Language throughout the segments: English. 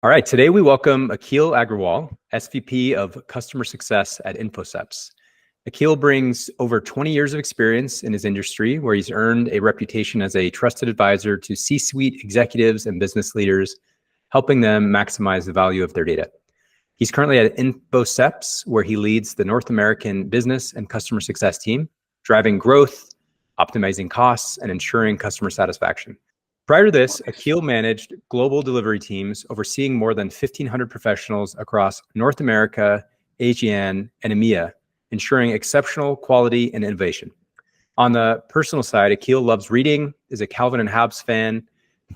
All right, today we welcome Akhil Agarwal, SVP of Customer Success at InfoCepts. Akhil brings over 20 years of experience in his industry, where he's earned a reputation as a trusted advisor to C-suite executives and business leaders, helping them maximize the value of their data. He's currently at InfoCepts, where he leads the North American business and customer success team, driving growth, optimizing costs, and ensuring customer satisfaction. Prior to this, Akhil managed global delivery teams overseeing more than 1,500 professionals across North America, ASEAN, and EMEA, ensuring exceptional quality and innovation. On the personal side, Akhil loves reading, is a Calvin and Hobbes fan,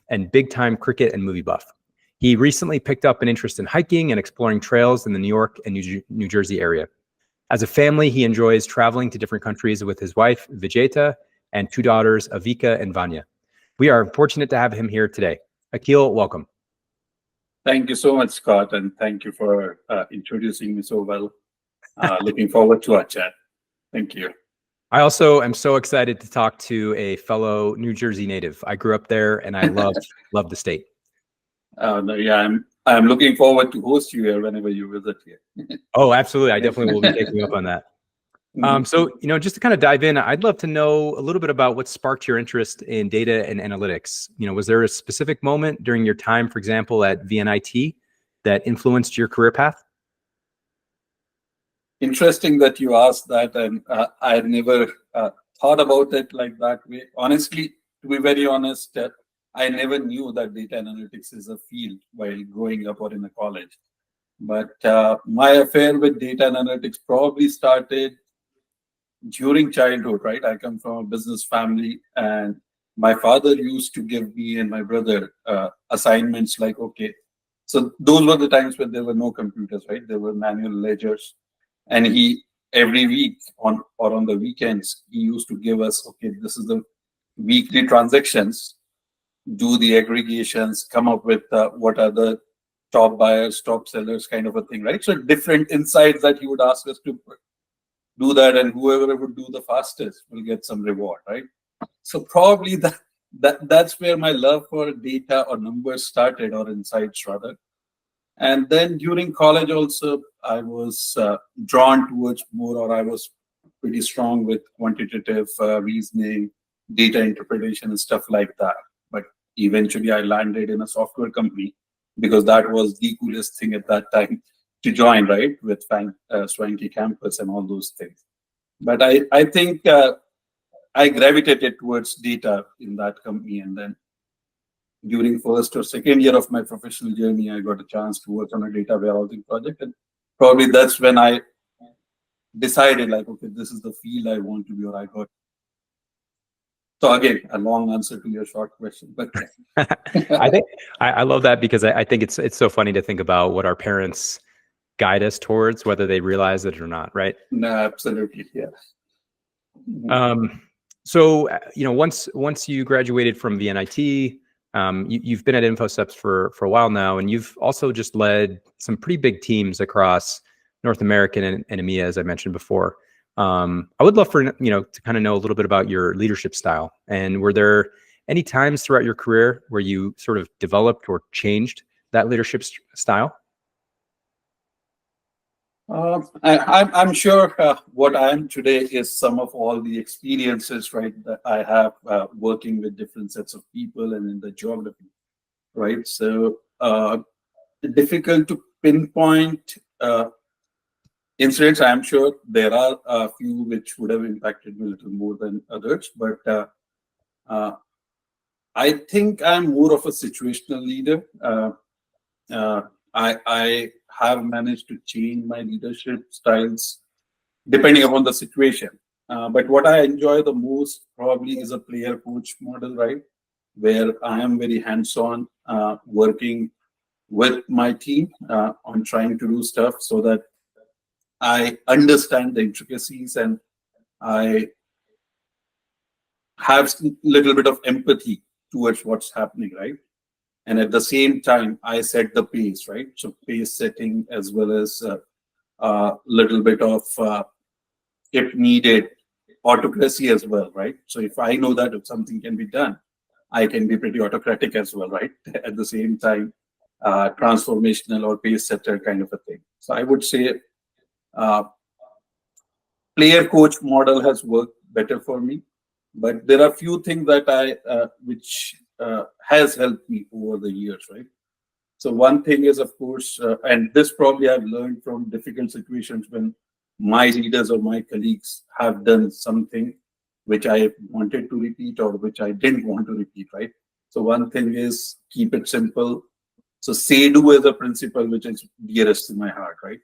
and big-time cricket and movie buff. He recently picked up an interest in hiking and exploring trails in the New York and New Jersey area. As a family, he enjoys traveling to different countries with his wife, Vijeta, and two daughters, Avika and Vanya. We are fortunate to have him here today. Akhil, welcome. Thank you so much, Scott, and thank you for introducing me so well. Looking forward to our chat. Thank you. I also am so excited to talk to a fellow New Jersey native. I grew up there, and I love the state. I'm looking forward to host you here whenever you visit here. Oh, absolutely! I definitely will be taking you up on that. So, just to kind of dive in, I'd love to know a little bit about what sparked your interest in data and analytics. Was there a specific moment during your time, for example, at VNIT that influenced your career path? Interesting that you asked that, and I had never thought about it like that way. Honestly, to be very honest, I never knew that data analytics is a field while growing up or in a college. But my affair with data analytics probably started during childhood, right? I come from a business family, and my father used to give me and my brother assignments like, okay, so those were the times when there were no computers, right? There were manual ledgers, and he every week on the weekends he used to give us, okay, this is the weekly transactions, do the aggregations, come up with what are the top buyers, top sellers, kind of a thing, right? So different insights that he would ask us to do that, and whoever would do the fastest will get some reward, right? So probably that's where my love for data or numbers started, or insights rather. And then during college also, I was drawn towards more, or I was pretty strong with quantitative reasoning, data interpretation, and stuff like that. But eventually I landed in a software company because that was the coolest thing at that time to join, right, with swanky campus and all those things. But I think I gravitated towards data in that company, and then during first or second year of my professional journey, I got a chance to work on a data warehousing project, and probably that's when I decided, like, okay, this is the field I want to be, or I got. So again, a long answer to your short question, but I think I love that, because I think it's so funny to think about what our parents guide us towards, whether they realize it or not, right? No, absolutely, yeah. So once you graduated from VNIT, you've been at InfoCepts for a while now, and you've also just led some pretty big teams across North American and EMEA, as I mentioned before. I would love for to kind of know a little bit about your leadership style, and were there any times throughout your career where you sort of developed or changed that leadership style? I'm sure what I am today is some of all the experiences, right, that I have working with different sets of people and in the geography, right? So difficult to pinpoint incidents. I'm sure there are a few which would have impacted me a little more than others, but I think I'm more of a situational leader. I have managed to change my leadership styles depending upon the situation. But what I enjoy the most probably is a player coach model, right? Where I am very hands-on, working with my team on trying to do stuff so that I understand the intricacies and I have a little bit of empathy towards what's happening, right? And at the same time, I set the pace, right? So pace setting, as well as a little bit of, if needed, autocracy as well, right? So if I know that if something can be done, I can be pretty autocratic as well, right? At the same time, transformational or pace setter kind of a thing. So I would say player coach model has worked better for me, but there are few things that which has helped me over the years, right? So one thing is, of course, and this probably I've learned from difficult situations when my leaders or my colleagues have done something which I wanted to repeat or which I didn't want to repeat, right? So one thing is keep it simple. So say do is a principle which is dearest to my heart, right?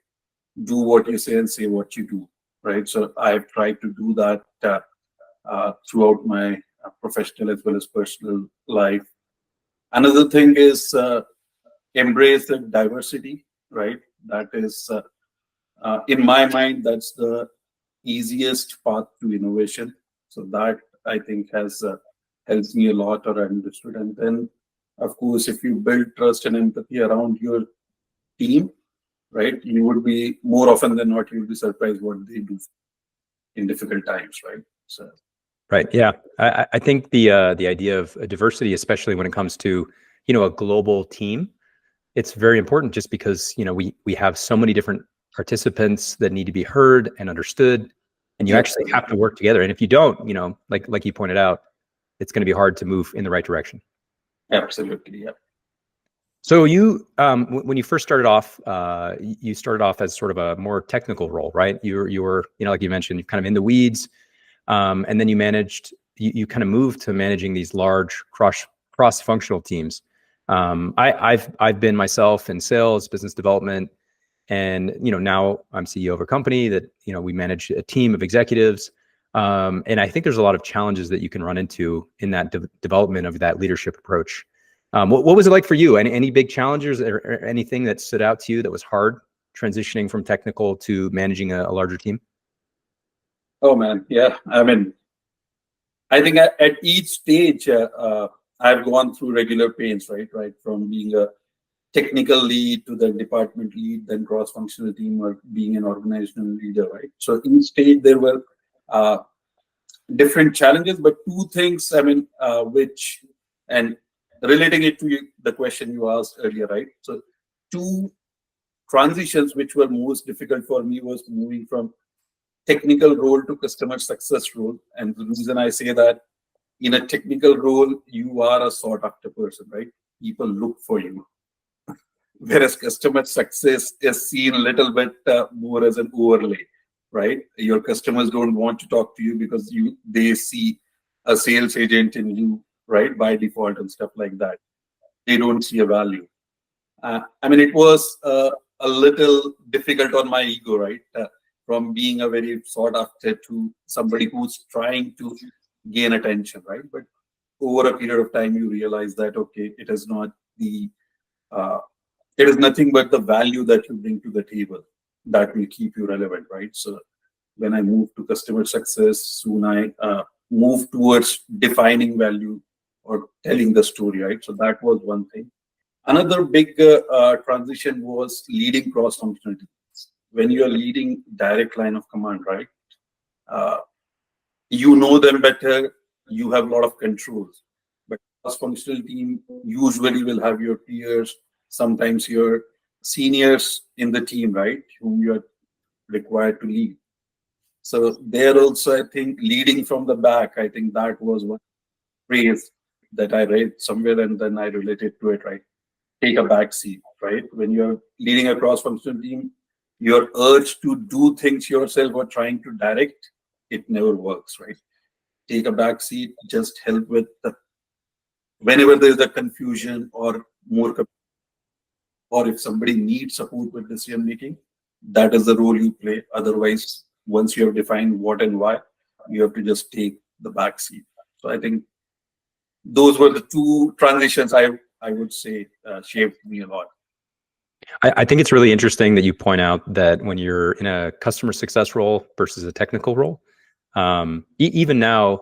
Do what you say and say what you do, right? So I've tried to do that throughout my professional as well as personal life. Another thing is embrace the diversity, right? That is, in my mind, that's the easiest path to innovation. So that I think has helped me a lot, or I understood. And then, of course, if you build trust and empathy around your team, right, you would be more often than not, you'll be surprised what they do in difficult times, right? So. Right. Yeah. I think the idea of diversity, especially when it comes to, a global team, it's very important just because, we have so many different participants that need to be heard and understood, and you actually have to work together. And if you don't, like you pointed out, it's going to be hard to move in the right direction. Absolutely. Yeah. So you, when you first started off, you started off as sort of a more technical role, right? You were, like you mentioned, kind of in the weeds, and then you kind of moved to managing these large cross-functional teams. I've been myself in sales, business development, and now I'm CEO of a company that we manage a team of executives, and I think there's a lot of challenges that you can run into in that development of that leadership approach. What was it like for you? Any big challenges or anything that stood out to you that was hard transitioning from technical to managing a larger team? Oh man, yeah. I mean, I think at each stage, I've gone through regular pains, right? From being a technical lead to the department lead, then cross-functional team, or being an organizational leader, right? So each stage there were different challenges, but two things, I mean, and relating it to the question you asked earlier, right? So two transitions which were most difficult for me was moving from technical role to customer success role. And the reason I say that, in a technical role, you are a sought after person, right? People look for you. Whereas customer success is seen a little bit more as an overlay, right? Your customers don't want to talk to you because they see a sales agent in you, right? By default and stuff like that. They don't see a value. I mean, it was a little difficult on my ego, right? From being a very sought after to somebody who's trying to gain attention, right? But over a period of time, you realize that, okay, it is nothing but the value that you bring to the table that will keep you relevant, right? So when I moved to customer success, soon I moved towards defining value or telling the story, right? So that was one thing. Another big transition was leading cross-functional teams. When you are leading direct line of command, right? You know them better, you have a lot of controls. But cross-functional team usually will have your peers, sometimes your seniors in the team, right? Whom you are required to lead. So there also, I think, leading from the back, I think that was one phrase that I read somewhere and then I related to it, right? Take a back seat, right? When you're leading a cross-functional team, your urge to do things yourself or trying to direct, it never works, right? Take a back seat, just help with whenever there's a confusion or more, or if somebody needs support with decision making, that is the role you play. Otherwise, once you have defined what and why, you have to just take the back seat. So I think those were the two transitions I would say shaped me a lot. I think it's really interesting that you point out that when you're in a customer success role versus a technical role, even now,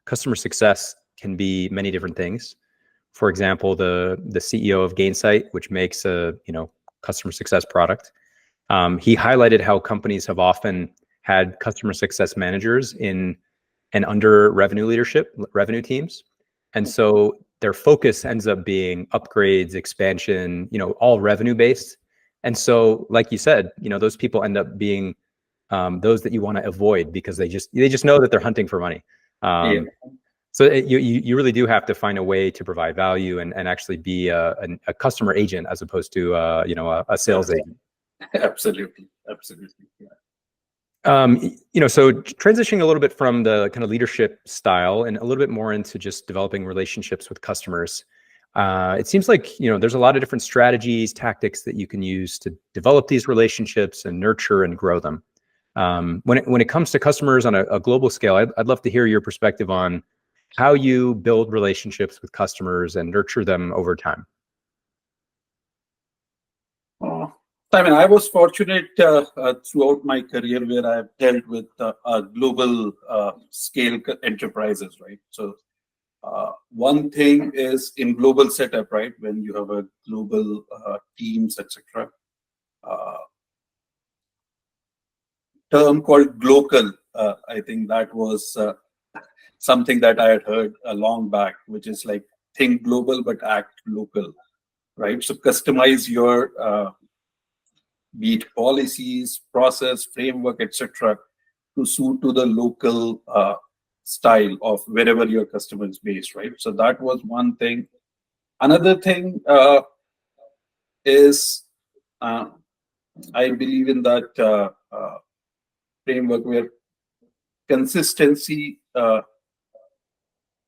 customer success can be many different things. For example, the CEO of Gainsight, which makes a customer success product, he highlighted how companies have often had customer success managers in and under revenue leadership, revenue teams, and so their focus ends up being upgrades, expansion, all revenue based. And so, like you said, those people end up being those that you want to avoid because they just know that they're hunting for money. So you really do have to find a way to provide value and actually be a customer agent as opposed to a sales agent. Absolutely. Yeah. So transitioning a little bit from the kind of leadership style and a little bit more into just developing relationships with customers. It seems like, there's a lot of different strategies, tactics that you can use to develop these relationships and nurture and grow them. When it comes to customers on a global scale, I'd love to hear your perspective on how you build relationships with customers and nurture them over time. I was fortunate throughout my career where I've dealt with global scale enterprises, right? So one thing is in global setup, right? When you have a global teams, etc. Term called glocal. I think that was something that I had heard a long back, which is like think global but act local, right? So customize your be it policies, process, framework, etc., to suit to the local style of wherever your customer is based, right? So that was one thing. Another thing is I believe in that framework where consistency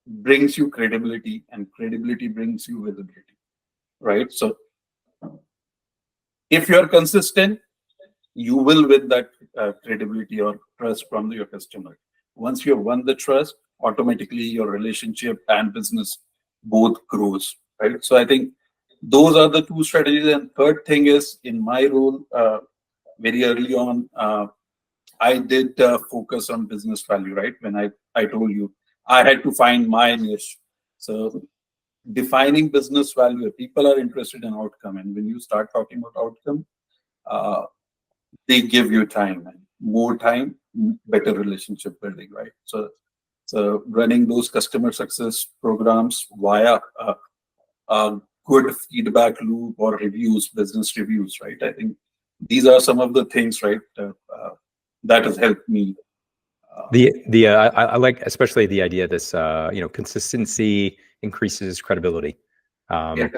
brings you credibility and credibility brings you visibility, right? So if you're consistent, you will win that credibility or trust from your customer. Once you have won the trust, automatically your relationship and business both grows, right? So I think those are the two strategies. And third thing is in my role, very early on, I did focus on business value, right? When I told you I had to find my niche. So defining business value, people are interested in outcome. And when you start talking about outcome, they give you time, and more time, better relationship building, right? So running those customer success programs via a good feedback loop or reviews, business reviews, right? I think these are some of the things, right, that has helped me. I like especially the idea this consistency increases credibility. I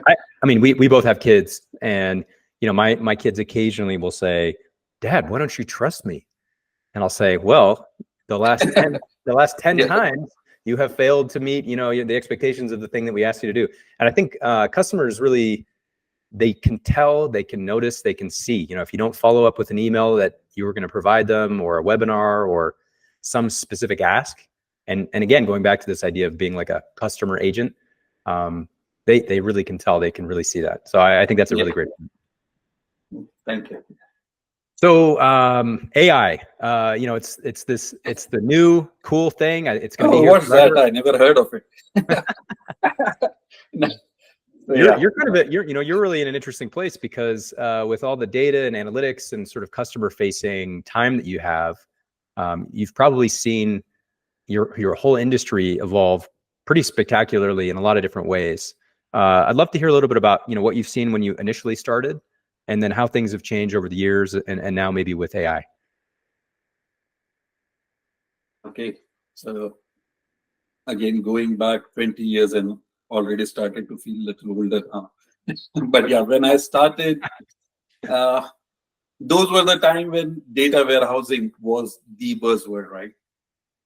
mean we both have kids, and my kids occasionally will say, "Dad, why don't you trust me?" And I'll say, "Well, the last 10 times you have failed to meet the expectations of the thing that we asked you to do." And I think customers really, they can tell, they can notice, they can see, if you don't follow up with an email that you were going to provide them, or a webinar, or some specific ask. And again, going back to this idea of being like a customer agent, they really can tell, they can really see that. So I think that's a really great point. Thank you. So AI, it's the new cool thing. It's going to be here. What's that? I never heard of it. You're kind of you're really in an interesting place because with all the data and analytics and sort of customer facing time that you have, you've probably seen your whole industry evolve pretty spectacularly in a lot of different ways. I'd love to hear a little bit about what you've seen when you initially started, and then how things have changed over the years, and now maybe with AI. Okay, so again, going back 20 years and already started to feel a little older now. But yeah, when I started, those were the time when data warehousing was the buzzword, right?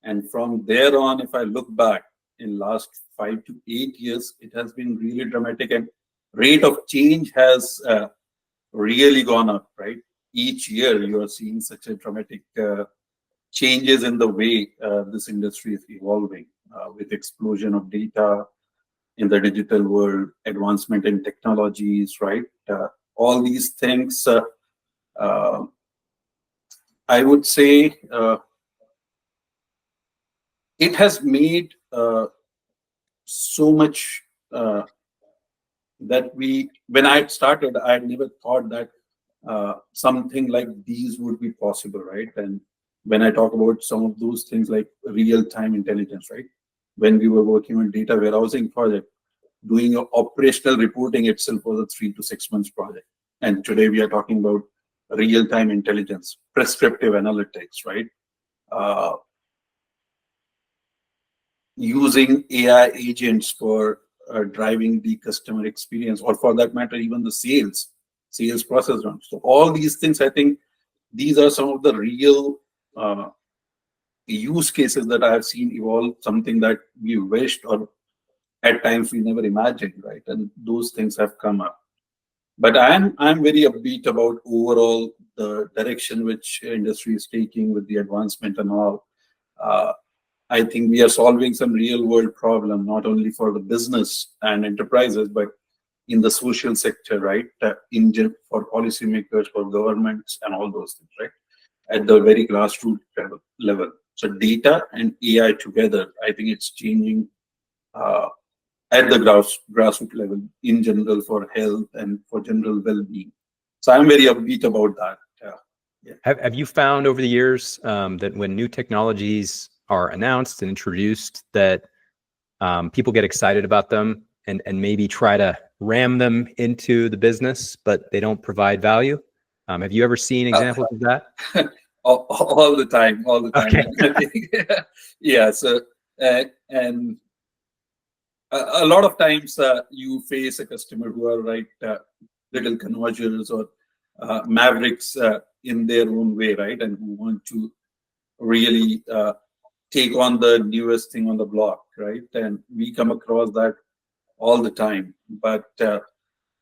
And from there on, if I look back in last 5 to 8 years, it has been really dramatic, and rate of change has really gone up, right? Each year you are seeing such a dramatic changes in the way this industry is evolving with explosion of data in the digital world, advancement in technologies, right? All these things, I would say it has made so much that when I started, I never thought that something like these would be possible, right? And when I talk about some of those things like real-time intelligence, right? When we were working on data warehousing project, doing your operational reporting itself was a 3 to 6 months project. And today we are talking about real-time intelligence, prescriptive analytics, right? Using AI agents for driving the customer experience, or for that matter, even the sales process runs. So all these things, I think these are some of the real use cases that I have seen evolve, something that we wished or at times we never imagined, right? And those things have come up. But I'm very upbeat about overall the direction which industry is taking with the advancement and all. I think we are solving some real world problem, not only for the business and enterprises, but in the social sector, right? For policymakers, for governments, and all those things, right? At the very grassroots level. So data and AI together, I think it's changing at the grassroots level in general for health and for general well-being. So I'm very upbeat about that. Yeah. Have you found over the years that when new technologies are announced and introduced, that people get excited about them and maybe try to ram them into the business, but they don't provide value? Have you ever seen examples of that? All the time. Okay. Yeah. So and a lot of times you face a customer who are little convergers or mavericks in their own way, right? And who want to really take on the newest thing on the block, right? And we come across that all the time. But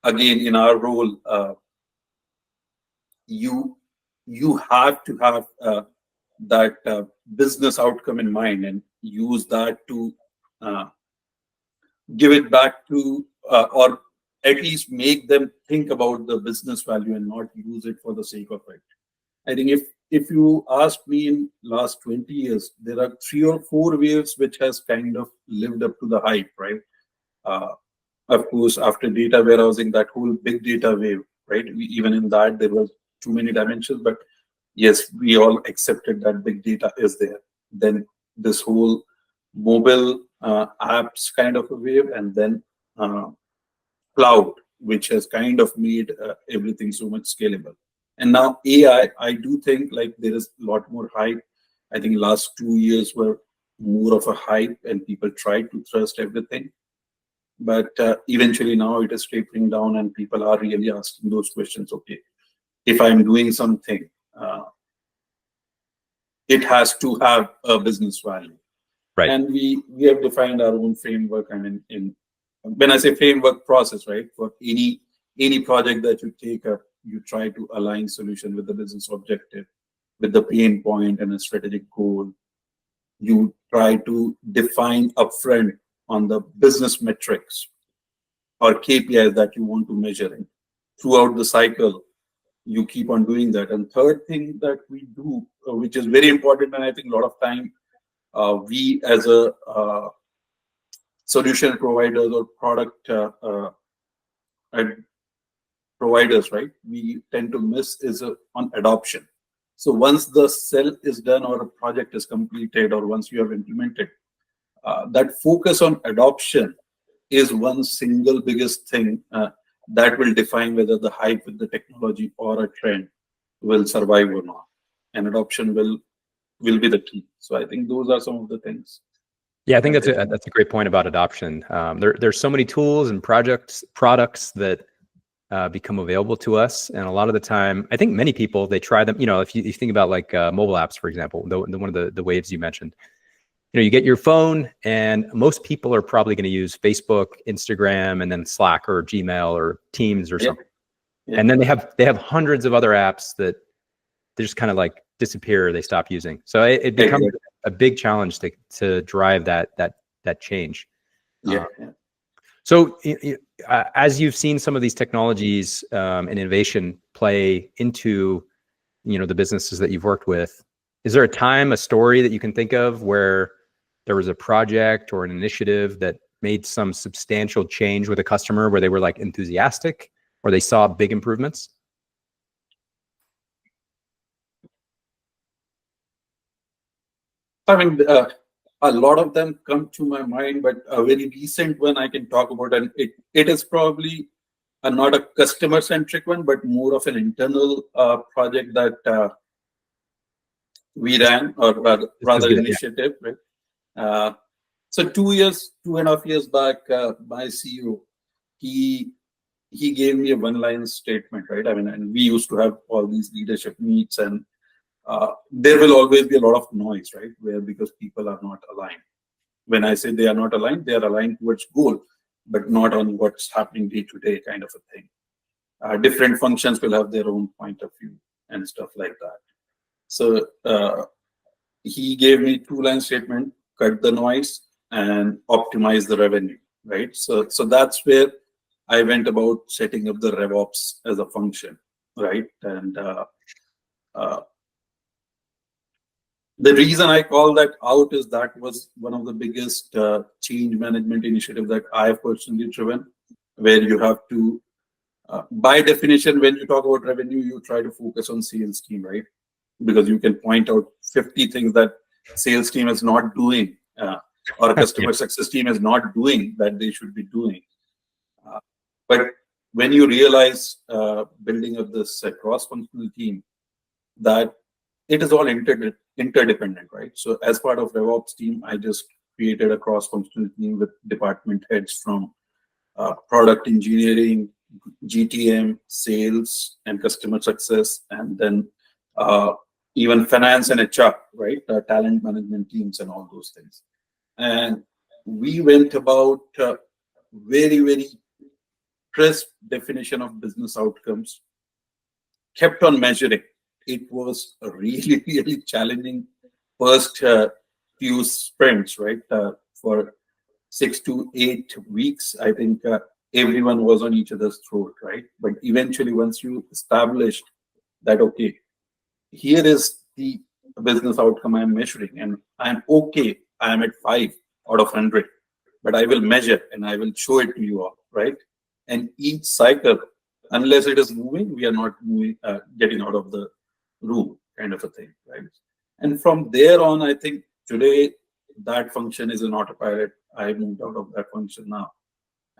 again, in our role, you have to have that business outcome in mind and use that to give it back to, or at least make them think about the business value and not use it for the sake of it. I think if you ask me, in last 20 years, there are 3 or 4 waves which has kind of lived up to the hype, right? Of course, after data warehousing, that whole big data wave, right? Even in that, there was too many dimensions, but yes, we all accepted that big data is there. Then this whole mobile apps kind of a wave, and then cloud, which has kind of made everything so much scalable. And now AI, I do think like there is a lot more hype. I think last 2 years were more of a hype and people tried to trust everything. But eventually now it is tapering down and people are really asking those questions. Okay, if I'm doing something, it has to have a business value. Right. And we have defined our own framework. I mean, when I say framework, process, right? For any project that you take up, you try to align solution with the business objective, with the pain point and a strategic goal. You try to define upfront on the business metrics or KPIs that you want to measure. And throughout the cycle, you keep on doing that. And third thing that we do, which is very important, and I think a lot of time we as a solution providers or product providers, right, we tend to miss is on adoption. So once the sell is done or a project is completed or once you have implemented, that focus on adoption is one single biggest thing that will define whether the hype with the technology or a trend will survive or not. And adoption will be the key. So I think those are some of the things. Yeah, I think that's a great point about adoption. There's so many tools and products that become available to us, and a lot of the time, I think many people, they try them. You know, if you think about like mobile apps, for example, one of the waves you mentioned. You know, you get your phone, and most people are probably going to use Facebook, Instagram, and then Slack or Gmail or Teams or something. Yeah. And then they have hundreds of other apps that they just kind of like disappear, they stop using. So it becomes a big challenge to drive that change. Yeah. So as you've seen some of these technologies and innovation play into, you know, the businesses that you've worked with, is there a time, a story that you can think of where there was a project or an initiative that made some substantial change with a customer where they were like enthusiastic or they saw big improvements? I mean, a lot of them come to my mind, but a very recent one I can talk about, and it is probably not a customer-centric one, but more of an internal project that we ran, or rather good, initiative, right? So 2.5 years back, my CEO, he gave me a one-line statement, right? I mean, and we used to have all these leadership meets, and there will always be a lot of noise, right? Because people are not aligned. When I say they are not aligned, they are aligned towards goal, but not on what's happening day to day, kind of a thing. Different functions will have their own point of view and stuff like that. So he gave me two-line statement: cut the noise and optimize the revenue, right? So that's where I went about setting up the RevOps as a function, right? And the reason I call that out is that was one of the biggest change management initiatives that I have personally driven, where you have to, by definition, when you talk about revenue, you try to focus on sales team, right? Because you can point out 50 things that sales team is not doing, or customer success team is not doing that they should be doing. But when you realize building up this cross-functional team, that it is all interdependent, right? So as part of RevOps team, I just created a cross-functional team with department heads from product engineering, GTM, sales, and customer success, and then even finance and HR, right? Talent management teams and all those things. And we went about very, very crisp definition of business outcomes, kept on measuring. It was a really, really challenging first few sprints, right? For 6 to 8 weeks, I think everyone was on each other's throat, right? But eventually, once you established that, okay, here is the business outcome I'm measuring, and I'm okay, I'm at 5 out of 100, but I will measure and I will show it to you all, right? And each cycle, unless it is moving, we are not moving, getting out of the room, kind of a thing, right? And from there on, I think today that function is an autopilot. I moved out of that function now,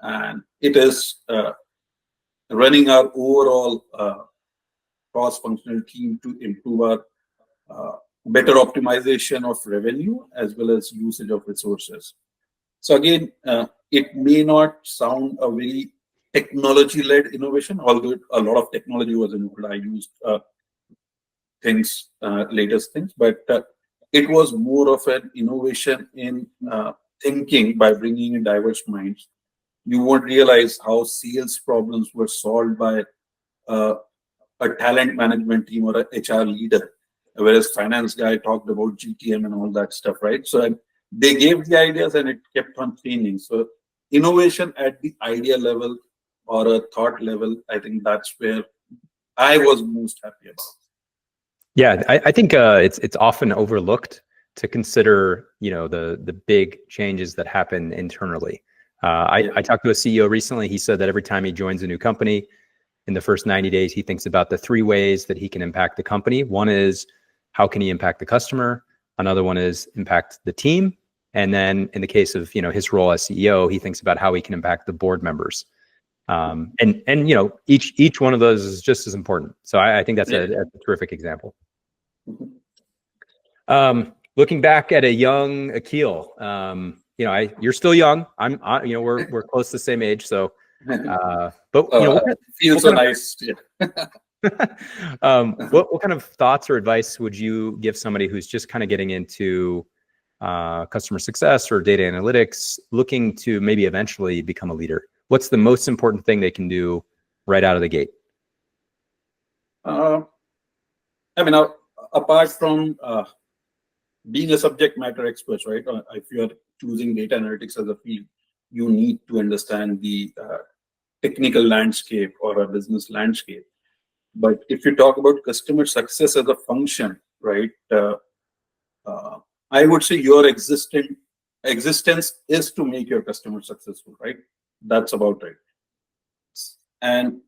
and it is running our overall cross-functional team to improve our better optimization of revenue as well as usage of resources. So again, it may not sound a very technology-led innovation, although a lot of technology was involved. I used latest things, but it was more of an innovation in thinking by bringing in diverse minds. You won't realize how sales problems were solved by a talent management team or a HR leader, whereas finance guy talked about GTM and all that stuff, right? So they gave the ideas and it kept on changing. So innovation at the idea level or a thought level, I think that's where I was most happy about. Yeah, I think it's often overlooked to consider, the big changes that happen internally. I talked to a CEO recently. He said that every time he joins a new company, in the first 90 days, he thinks about the 3 ways that he can impact the company. One is, how can he impact the customer? Another one is impact the team. And then in the case of, his role as CEO, he thinks about how he can impact the board members. And each one of those is just as important. So I think that's a terrific example. Looking back at a young Akhil, you're still young. We're close to the same age. So, but feels so nice. What kind of thoughts or advice would you give somebody who's just kind of getting into customer success or data analytics, looking to maybe eventually become a leader? What's the most important thing they can do right out of the gate? Apart from being a subject matter expert, right? If you are choosing data analytics as a field, you need to understand the technical landscape or a business landscape. But if you talk about customer success as a function, right? I would say your existence is to make your customer successful, right? That's about it. And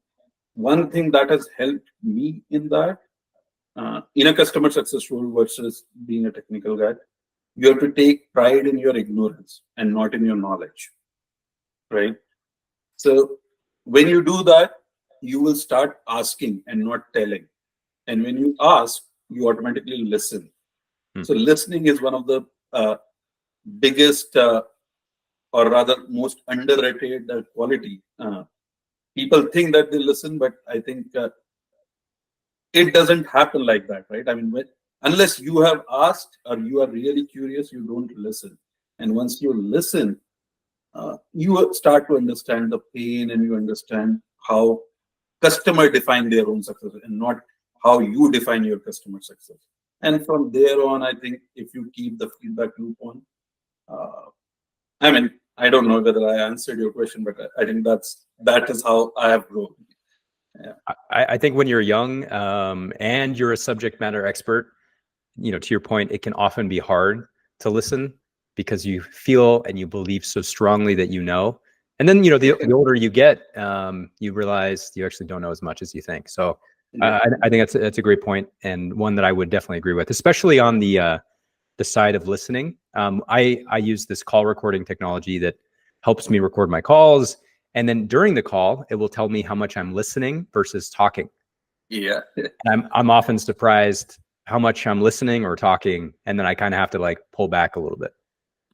one thing that has helped me in that, in a customer success role versus being a technical guy, you have to take pride in your ignorance and not in your knowledge, right? So when you do that, you will start asking and not telling. And when you ask, you automatically listen. So listening is one of the biggest, or rather most underrated quality. People think that they listen, but I think it doesn't happen like that, right? I mean, unless you have asked or you are really curious, you don't listen. And once you listen, you start to understand the pain, and you understand how customer define their own success and not how you define your customer success. And from there on, I think if you keep the feedback loop on, I mean, I don't know whether I answered your question, but I think that is how I have grown. Yeah. I think when you're young and you're a subject matter expert, to your point, it can often be hard to listen because you feel and you believe so strongly that you know. And then, the older you get, you realize you actually don't know as much as you think. So I think that's a great point, and one that I would definitely agree with, especially on the side of listening. I use this call recording technology that helps me record my calls. And then during the call, it will tell me how much I'm listening versus talking. Yeah. I'm often surprised how much I'm listening or talking, and then I kind of have to pull back a little bit.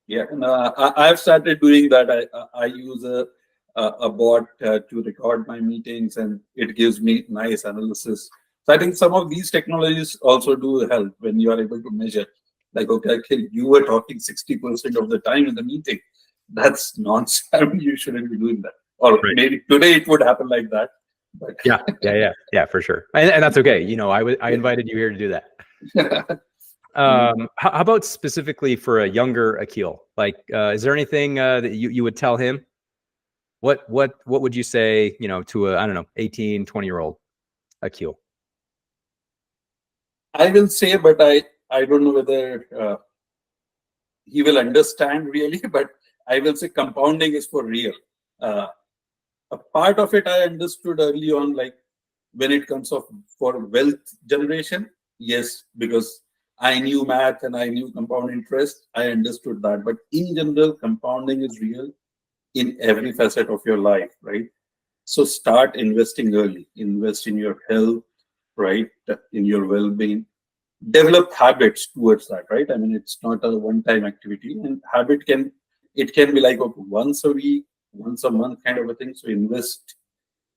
Yeah, and I've started doing that. I use a bot to record my meetings, and it gives me nice analysis. So I think some of these technologies also do help when you are able to measure. Like, okay, you were talking 60% of the time in the meeting. That's nonsense. I mean, you shouldn't be doing that. Or maybe today it would happen like that. But yeah, for sure. And that's okay. I invited you here to do that. How about specifically for a younger Akhil? Is there anything that you would tell him? What would you say, to a, I don't know, 18, 20-year-old Akhil? I will say, but I don't know whether he will understand really, but I will say compounding is for real. A part of it I understood early on, like when it comes for wealth generation, yes, because I knew math and I knew compound interest, I understood that. But in general, compounding is real in every facet of your life, right? So start investing early, invest in your health, right? In your well-being, develop habits towards that, right? I mean, it's not a one-time activity, and habit can be like, okay, once a week, once a month kind of a thing. So invest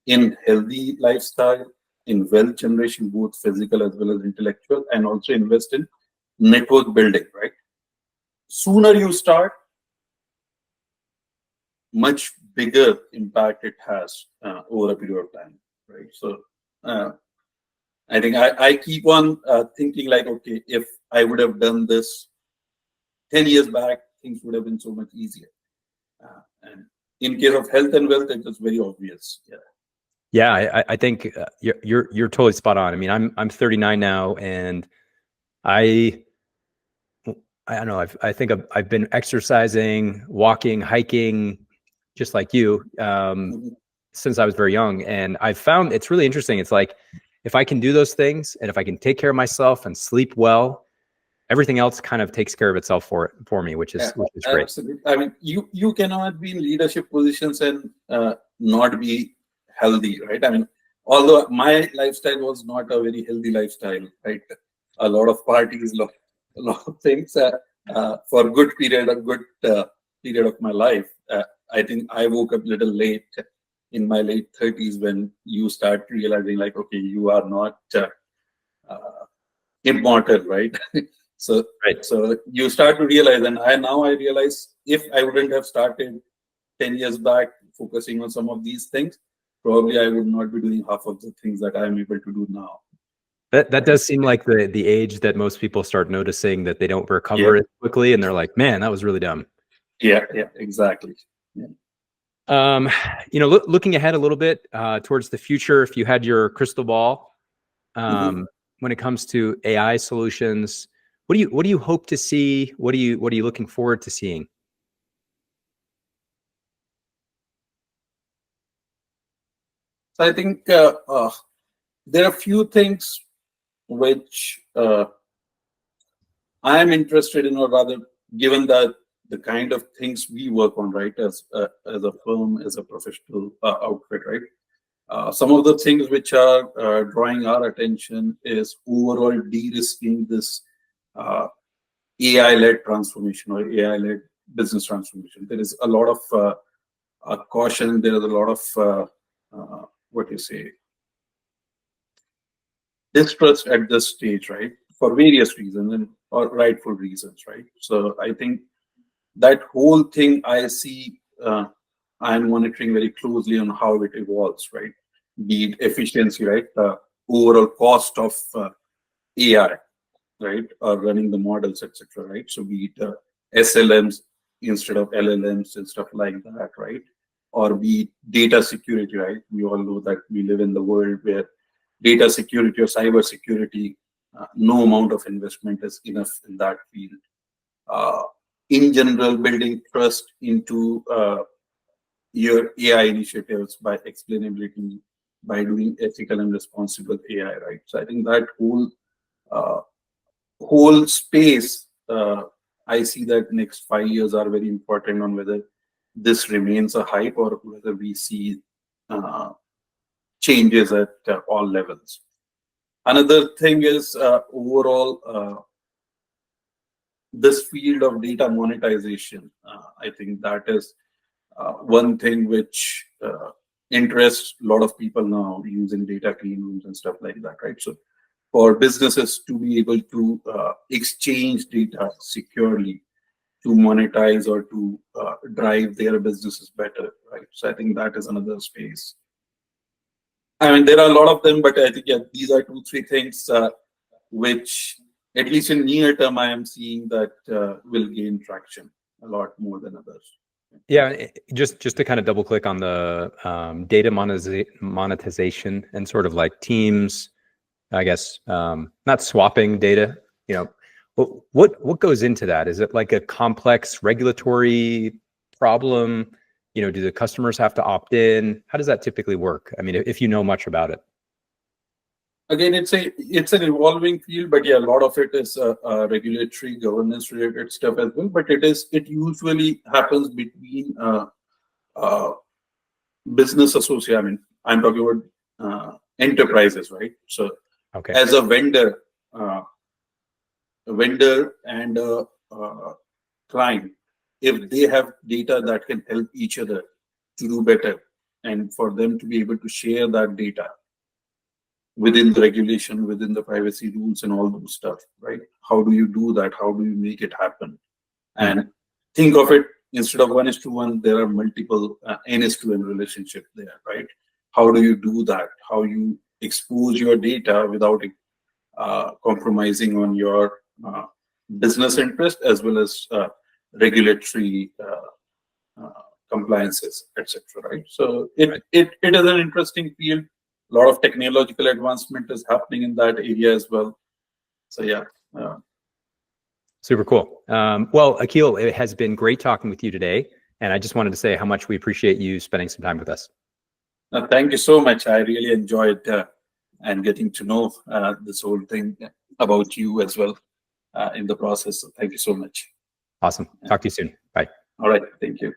in healthy lifestyle, in wealth generation, both physical as well as intellectual, and also invest in network building, right? Sooner you start, much bigger impact it has over a period of time, right? So I think I keep on thinking like, okay, if I would have done this 10 years back, things would have been so much easier. And in case of health and wealth, it was very obvious. Yeah, I think you're totally spot on. I mean, I'm 39 now, and I don't know. I think I've been exercising, walking, hiking, just like you, since I was very young, and I've found it's really interesting. It's like if I can do those things, and if I can take care of myself and sleep well, everything else kind of takes care of itself for me, which is great. Absolutely. I mean, you cannot be in leadership positions and not be healthy, right? I mean, although my lifestyle was not a very healthy lifestyle, right? A lot of parties, a lot of things. For a good period of my life, I think I woke up a little late in my late 30s when you start realizing like, okay, you are not immortal, right? So you start to realize, and I realize if I wouldn't have started 10 years back focusing on some of these things, probably I would not be doing half of the things that I'm able to do now. That does seem like the age that most people start noticing that they don't recover as quickly, and they're like, man, that was really dumb. Yeah, exactly. Yeah. Looking ahead a little bit towards the future, if you had your crystal ball, when it comes to AI solutions, what do you hope to see? What are you looking forward to seeing? So I think there are a few things which I am interested in, or rather given that the kind of things we work on, right, as a firm, as a professional outfit, right, some of the things which are drawing our attention is overall de-risking this AI-led transformation or AI-led business transformation. There is a lot of caution. There is a lot of what you say, distrust at this stage, right, for various reasons and or rightful reasons, right. So I think that whole thing I see, I'm monitoring very closely on how it evolves, right. Be it efficiency, right, the overall cost of AI, right, or running the models, etc., right. So be it SLMs instead of LLMs and stuff like that, right, or be it data security, right. We all know that we live in the world where data security or cyber security, no amount of investment is enough in that field. In general, building trust into your AI initiatives by explainability, by doing ethical and responsible AI, right? So I think that whole space, I see that next 5 years are very important on whether this remains a hype or whether we see changes at all levels. Another thing is overall this field of data monetization. I think that is one thing which interests a lot of people now, using data clean rooms and stuff like that, right? So for businesses to be able to exchange data securely, to monetize or to drive their businesses better, right? So I think that is another space. I mean, there are a lot of them, but I think, yeah, these are 2-3 things which, at least in near term, I am seeing that will gain traction a lot more than others. Yeah, just to kind of double click on the data monetization and sort of like teams, I guess, not swapping data, you know, what goes into that? Is it like a complex regulatory problem? You know, do the customers have to opt in? How does that typically work? I mean, if you know much about it. Again, it's an evolving field, but yeah, a lot of it is regulatory governance related stuff as well. But it usually happens between business associates. I mean, I'm talking about enterprises, right? So okay, as a vendor and a client, if they have data that can help each other to do better, and for them to be able to share that data within the regulation, within the privacy rules and all those stuff, right? How do you do that? How do you make it happen? And think of it, instead of 1:1, there are multiple N:2 relationship there, right? How do you do that? How you expose your data without compromising on your business interest as well as regulatory compliances, etc. Right? So it is an interesting field. A lot of technological advancement is happening in that area as well. So yeah. Super cool. Well, Akhil, it has been great talking with you today. And I just wanted to say how much we appreciate you spending some time with us. Thank you so much. I really enjoyed and getting to know this whole thing about you as well in the process. So thank you so much. Awesome. Talk to you soon. Bye. All right. Thank you.